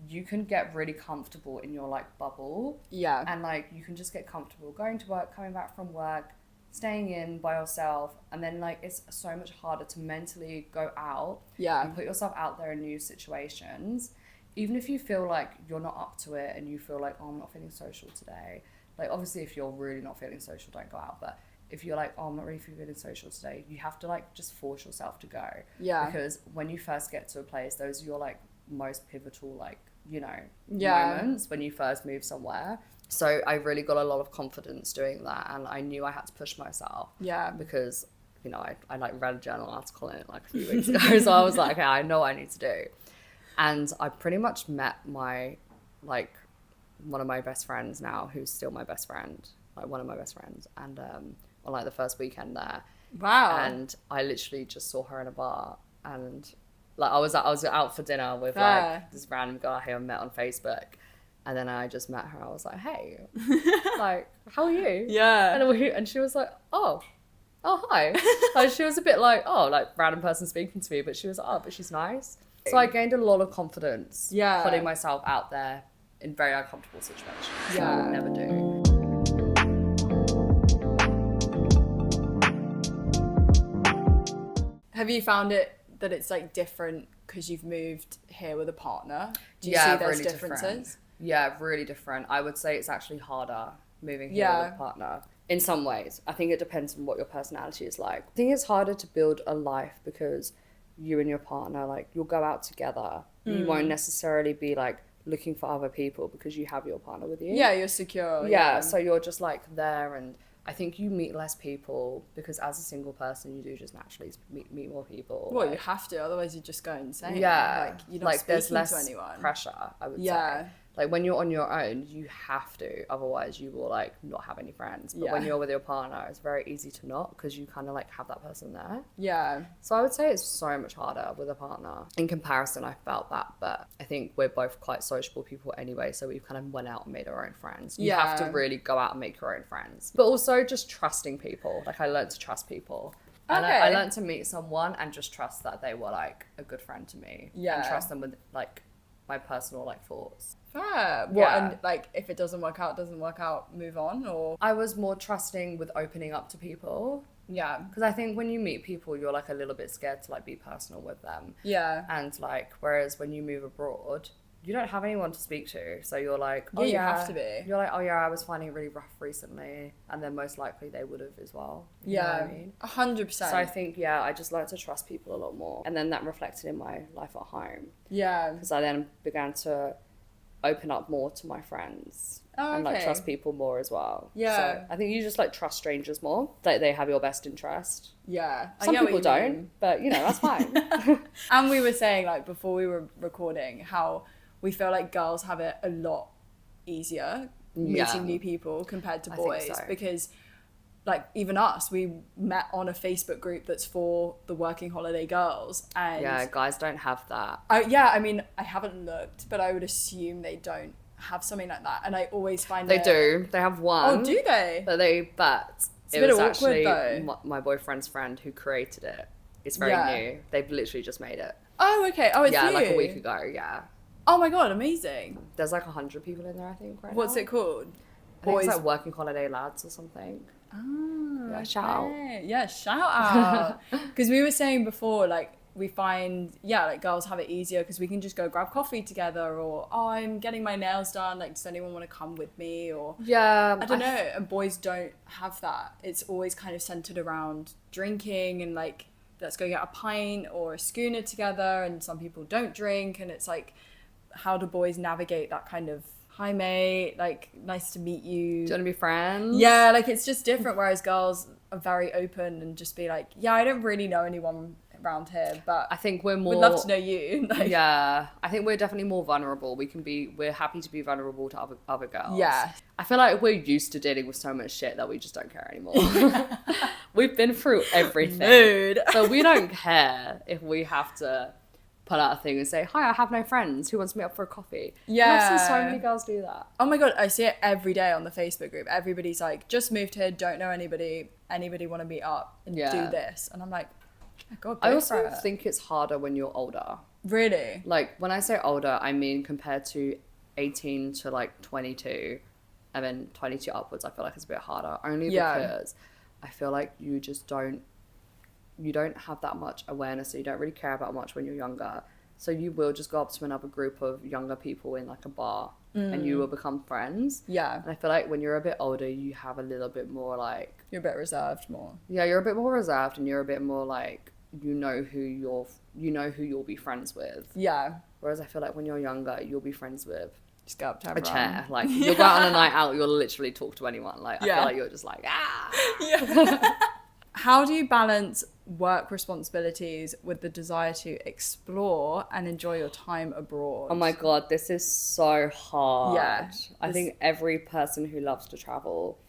you can get really comfortable in your like bubble. Yeah. And like, you can just get comfortable going to work, coming back from work, staying in by yourself, and then like it's so much harder to mentally go out and put yourself out there in new situations, even if you feel like you're not up to it and you feel like, oh, I'm not feeling social today. Like, obviously if you're really not feeling social, don't go out, but if you're like, oh, I'm not really feeling social today, you have to like just force yourself to go. Because when you first get to a place, those are your like most pivotal like, you know, moments when you first move somewhere. So I really got a lot of confidence doing that, and I knew I had to push myself. Yeah. Because, you know, I like read a journal article in it like a few weeks ago, so I was like, okay, I know what I need to do. And I pretty much met my, like, one of my best friends now, who's still my best friend, like one of my best friends, and on like the first weekend there. Wow. And I literally just saw her in a bar, and like I was out for dinner with like this random guy who I met on Facebook. And then I just met her. I was like, hey, like, how are you? Yeah. And she was like, oh, hi. Like, she was a bit like, oh, like, random person speaking to me. But she was like, oh, but she's nice. So I gained a lot of confidence putting myself out there in very uncomfortable situations. Yeah. I would never do. Have you found that it's, like, different because you've moved here with a partner? Do you see there's really differences? Different. Yeah, really different. I would say it's actually harder moving here with a partner in some ways. I think it depends on what your personality is like. I think it's harder to build a life because you and your partner, like, you'll go out together. You won't necessarily be like looking for other people because you have your partner with you. Yeah, you're secure. Yeah, so you're just like there, and I think you meet less people because as a single person you do just naturally meet more people. Well, like, you have to, otherwise you just go insane. Yeah, like you're not like, there's speaking less to anyone. Pressure, I would say. Like, when you're on your own, you have to, otherwise you will like not have any friends. But when you're with your partner, it's very easy to not, because you kind of like have that person there. Yeah. So I would say it's so much harder with a partner. In comparison, I felt that, but I think we're both quite sociable people anyway, so we've kind of went out and made our own friends. You have to really go out and make your own friends. But also just trusting people. Like, I learned to trust people. Okay. And I learned to meet someone and just trust that they were like a good friend to me. Yeah. And trust them with like my personal like thoughts. Fair. Well, and like, if it doesn't work out, move on? Or I was more trusting with opening up to people. Yeah. Because I think when you meet people, you're like a little bit scared to like be personal with them. Yeah. And like, whereas when you move abroad, you don't have anyone to speak to. So you're like, oh Yeah, you yeah, have to be. You're like, oh yeah, I was finding it really rough recently. And then most likely they would have as well. You know what I mean? 100%. So I think, I just learned to trust people a lot more. And then that reflected in my life at home. Yeah. Because I then began to open up more to my friends. And like trust people more as well. Yeah. So I think you just like trust strangers more. Like they have your best interest. Yeah. Some people don't, but you know, that's fine. And we were saying like before we were recording how we feel like girls have it a lot easier meeting new people compared to boys. Because like even us, we met on a Facebook group that's for the working holiday girls, and guys don't have that. I mean, I haven't looked, but I would assume they don't have something like that. And I always find they do. They have one. Oh, do they? But it was actually my boyfriend's friend who created it. It's very new. They've literally just made it. Oh, okay. Oh, it's you. Like a week ago. Yeah. Oh my god, amazing. There's like 100 people in there, I think. What's it called? I think it's like Working Holiday Lads or something. Oh, yeah, shout out. Yeah, shout out. Because we were saying before, like, we find, like, girls have it easier because we can just go grab coffee together, or, oh, I'm getting my nails done, like, does anyone want to come with me? Or, I don't know. And boys don't have that. It's always kind of centered around drinking and, like, let's go get a pint or a schooner together, and some people don't drink, and it's like, how do boys navigate that kind of, hi mate, like, nice to meet you. Do you want to be friends? Yeah, like, it's just different, whereas girls are very open and just be like, yeah, I don't really know anyone around here, but I think we'd love to know you. Like, I think we're definitely more vulnerable. We're happy to be vulnerable to other girls. Yeah. I feel like we're used to dealing with so much shit that we just don't care anymore. We've been through everything. Mood. So we don't care if we have to put out a thing and say, hi, I have no friends. Who wants to meet up for a coffee? Yeah. I've seen so many girls do that. Oh my God, I see it every day on the Facebook group. Everybody's like, just moved here, don't know anybody want to meet up and do this? And I'm like, oh God, I also think it's harder when you're older. Really? Like, when I say older, I mean compared to 18 to like 22, and then 22 upwards, I feel like it's a bit harder. Only because I feel like you just don't have that much awareness, so you don't really care about much when you're younger. So you will just go up to another group of younger people in like a bar and you will become friends. Yeah. And I feel like when you're a bit older, you have a little bit more like... You're a bit reserved more. Yeah, you're a bit more reserved, and you're a bit more like, you know who you'll be friends with. Yeah. Whereas I feel like when you're younger, you'll be friends with... Just go up to a chair. Like, you'll go out on a night out, you'll literally talk to anyone. Like, I feel like you're just like, Yeah. How do you balance work responsibilities with the desire to explore and enjoy your time abroad? Oh my God, this is so hard. Yeah. I think every person who loves to travel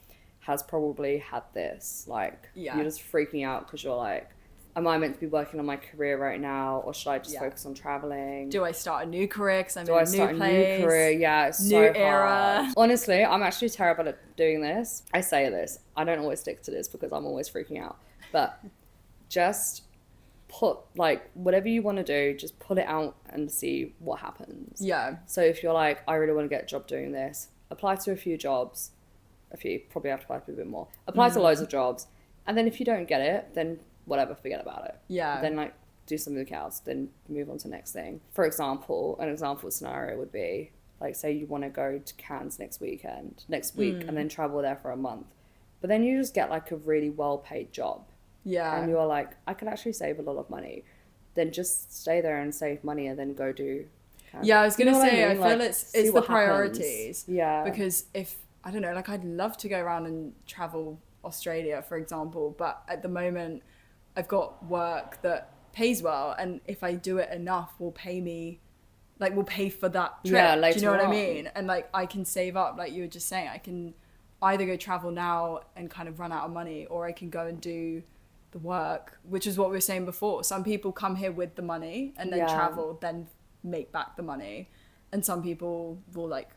has probably had this. Like, you're just freaking out because you're like, am I meant to be working on my career right now, or should I just focus on traveling? Do I start a new career because I'm in a new place? Do I start a new career? Yeah, it's new so era. Hard. Honestly, I'm actually terrible at doing this. I say this. I don't always stick to this because I'm always freaking out. But just put, like, whatever you want to do, just put it out and see what happens. Yeah. So if you're like, I really want to get a job doing this, apply to a few jobs. Probably have to apply to a bit more. Apply to loads of jobs. And then if you don't get it, then whatever, forget about it. Yeah. Then, like, do something else, then move on to the next thing. For example, an example scenario would be, like, say you want to go to Cannes next week, and then travel there for a month. But then you just get, like, a really well-paid job. Yeah. And you're like, I can actually save a lot of money. Then just stay there and save money and then go do Cannes. Yeah, I was going to say, I feel it's the priorities. Yeah. Because I don't know, like, I'd love to go around and travel Australia, for example, but at the moment I've got work that pays well, and if I do it enough will pay me, like, will pay for that trip. Yeah, do you know what I mean? And, like, I can save up, like you were just saying, I can either go travel now and kind of run out of money, or I can go and do the work, which is what we were saying before. Some people come here with the money and then travel, then make back the money, and some people will, like,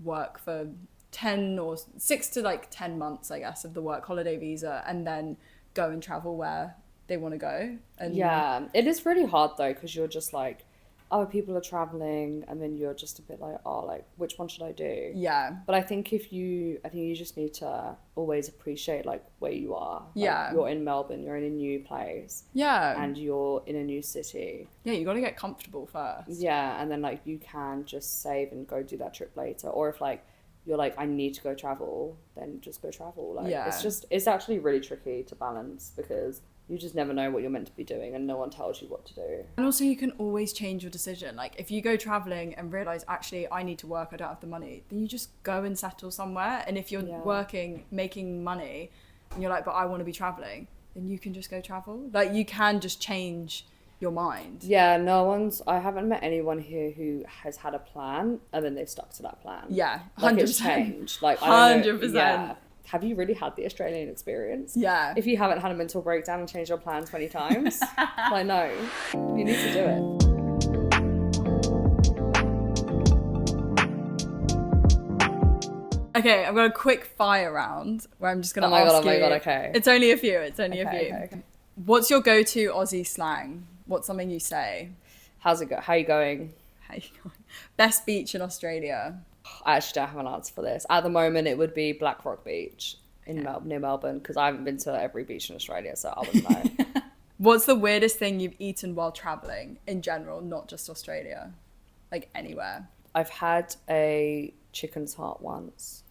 work for 10 or 6 to like 10 months, I guess, of the work holiday visa, and then go and travel where they want to go. And it is really hard though, because you're just like, other people are traveling, and then you're just a bit like, oh, like, which one should I do? Yeah. But I think you just need to always appreciate, like, where you are. Like, Yeah. you're in Melbourne, you're in a new place. Yeah. And you're in a new city. Yeah, you got to get comfortable first. Yeah, and then, like, you can just save and go do that trip later. Or if, like, you're like, I need to go travel, then just go travel. Like, yeah. It's actually really tricky to balance because you just never know what you're meant to be doing and no one tells you what to do. And also you can always change your decision. Like if you go traveling and realize, actually, I need to work, I don't have the money, then you just go and settle somewhere. And if you're working, making money, and you're like, but I want to be traveling, then you can just go travel. Like you can just change your mind. Yeah, I haven't met anyone here who has had a plan and then they've stuck to that plan. Yeah, 100%. Like it's changed. Like 100%. Yeah. Have you really had the Australian experience? Yeah. If you haven't had a mental breakdown and changed your plan 20 times, like no, you need to do it. Okay, I've got a quick fire round where I'm just going to ask you. Oh my god, okay. It's only a few, Okay. Okay. What's your go-to Aussie slang? What's something you say? How's it go? How you going? Best beach in Australia? I actually don't have an answer for this. At the moment, it would be Black Rock Beach near Melbourne, because I haven't been to every beach in Australia, so I wouldn't know. What's the weirdest thing you've eaten while traveling in general, not just Australia? Like anywhere? I've had a chicken's heart once.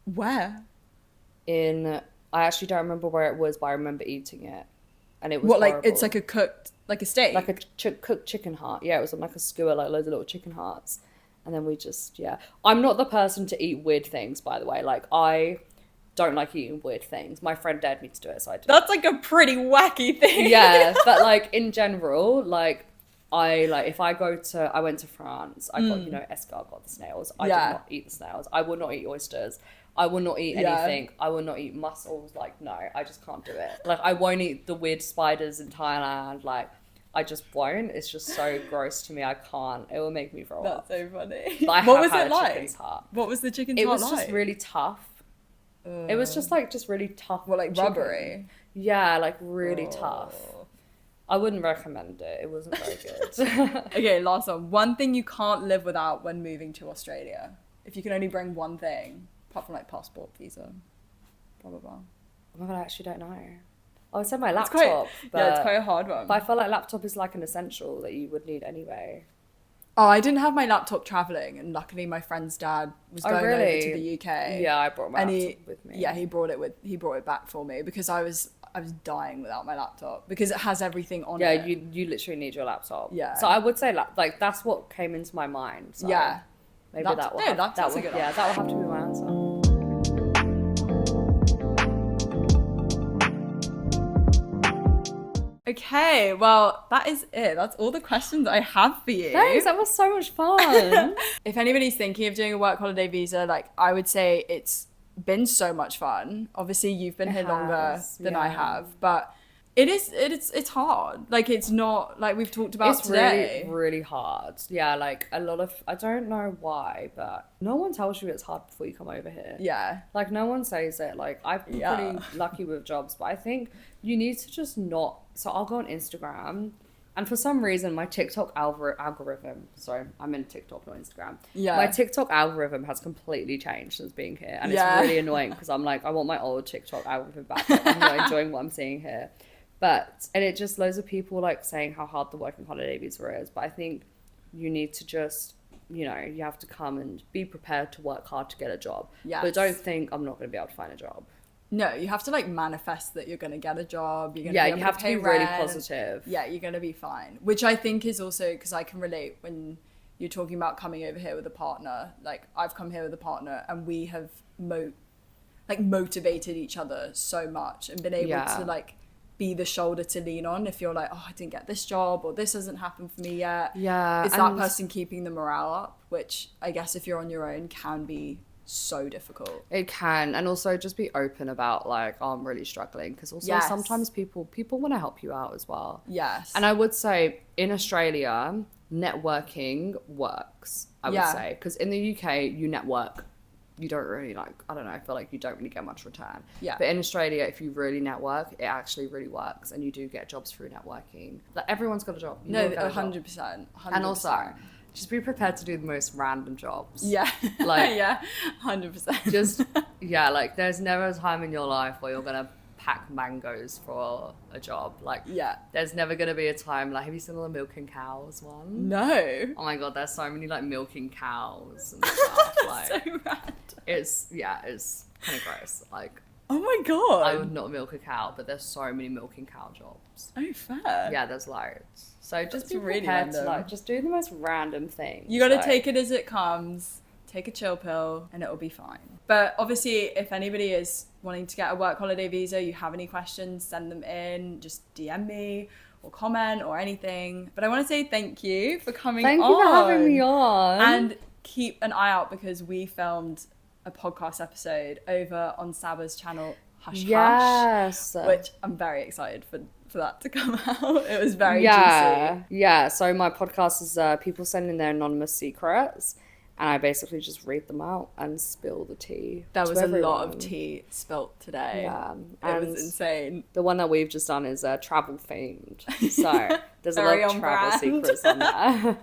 Where? I actually don't remember where it was, but I remember eating it. And it was what, horrible. like it's like a cooked, like a steak? Like a cooked chicken heart. Yeah, it was on like a skewer, like loads of little chicken hearts. And then we just, I'm not the person to eat weird things, by the way. Like, I don't like eating weird things. My friend dared me to do it, so I did. That's like a pretty wacky thing. Yeah, but like in general, like if I went to France, I got, escargot, got the snails. I did not eat the snails. I would not eat oysters. I will not eat anything. I will not eat mussels. Like, no, I just can't do it. Like, I won't eat the weird spiders in Thailand. Like, I just won't. It's just so gross to me. I can't. It will make me throw up. That's so funny. But what was had it like? Chicken's heart. What was the chicken's heart like? It was just really tough. It was just really tough. What, like chicken. rubbery? Yeah, like really tough. I wouldn't recommend it. It wasn't very good. Okay, last one. One thing you can't live without when moving to Australia. If you can only bring one thing, apart from like passport, visa, blah blah blah. Oh my god, I actually don't know. I would say my laptop. It's quite a hard one. But I feel like laptop is like an essential that you would need anyway. Oh, I didn't have my laptop traveling, and luckily my friend's dad was going over to the UK. Yeah, I brought my laptop with me. Yeah, he brought it back for me because I was dying without my laptop because it has everything on it. Yeah, you literally need your laptop. Yeah. So I would say like that's what came into my mind. So yeah. Maybe that will have to be my answer. Okay, well, that is it. That's all the questions I have for you. Thanks, that was so much fun. If anybody's thinking of doing a work holiday visa, like I would say it's been so much fun. Obviously, you've been here longer than I have, but it's hard. Like it's not like we've talked about today. Really, really hard. Yeah, like a lot of, I don't know why, but no one tells you it's hard before you come over here. Yeah. Like no one says it. Like I've been pretty lucky with jobs, but I think you need to just not. So I'll go on Instagram, and for some reason my TikTok algorithm. Sorry, I'm in TikTok, not Instagram. Yeah. My TikTok algorithm has completely changed since being here, and it's really annoying because I'm like, I want my old TikTok algorithm back. Like, I'm not enjoying what I'm seeing here. And it just loads of people like saying how hard the working holiday visa is. But I think you need to just, you have to come and be prepared to work hard to get a job. Yeah. But don't think I'm not going to be able to find a job. No, you have to like manifest that you're going to get a job. You're going to you have to be really positive. Yeah, you're going to be fine. Which I think is also because I can relate when you're talking about coming over here with a partner. Like I've come here with a partner and we have motivated each other so much and been able to like be the shoulder to lean on if you're like, oh, I didn't get this job or this hasn't happened for me yet. Yeah. It's that person keeping the morale up, which I guess if you're on your own can be so difficult. It can. And also just be open about like, oh, I'm really struggling. Because also sometimes people want to help you out as well. Yes. And I would say in Australia, networking works, I would say. Because in the UK, you network you don't really like, I don't know, I feel like you don't really get much return. Yeah. But in Australia, if you really network, it actually really works, and you do get jobs through networking. Like, everyone's got a job. No, 100%. And also, just be prepared to do the most random jobs. Yeah. Like, yeah, 100%. Just, yeah, like, there's never a time in your life where you're gonna pack mangoes for a job. Like, yeah, there's never gonna be a time, like, have you seen the milking cows one? No. Oh my god, there's so many, like, milking cows and stuff. Like, so random. it's kind of gross. Like, oh my god, I would not milk a cow, but there's so many milking cow jobs. Oh, fair. Yeah, there's loads. So just That's be really prepared to, random. like, just do the most random things. You gotta like, take it as it comes, take a chill pill, and it'll be fine. But obviously, if anybody is wanting to get a work holiday visa, you have any questions, send them in, just DM me or comment or anything. But I want to say thank you for coming on. Thank you for having me on. And keep an eye out, because we filmed a podcast episode over on Sabah's channel, HushHush. Yes. Which I'm very excited for that to come out. It was very juicy. Yeah, so my podcast is people send in their anonymous secrets, and I basically just read them out and spill the tea. There was everyone. a lot of tea spilt today. Yeah. It was insane. The one that we've just done is travel themed. So there's a Very lot of on travel brand. secrets on there.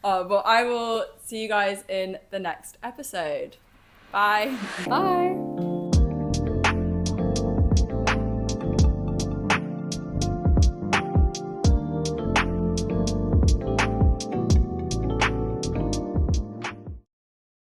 Well, I will see you guys in the next episode. Bye. Bye.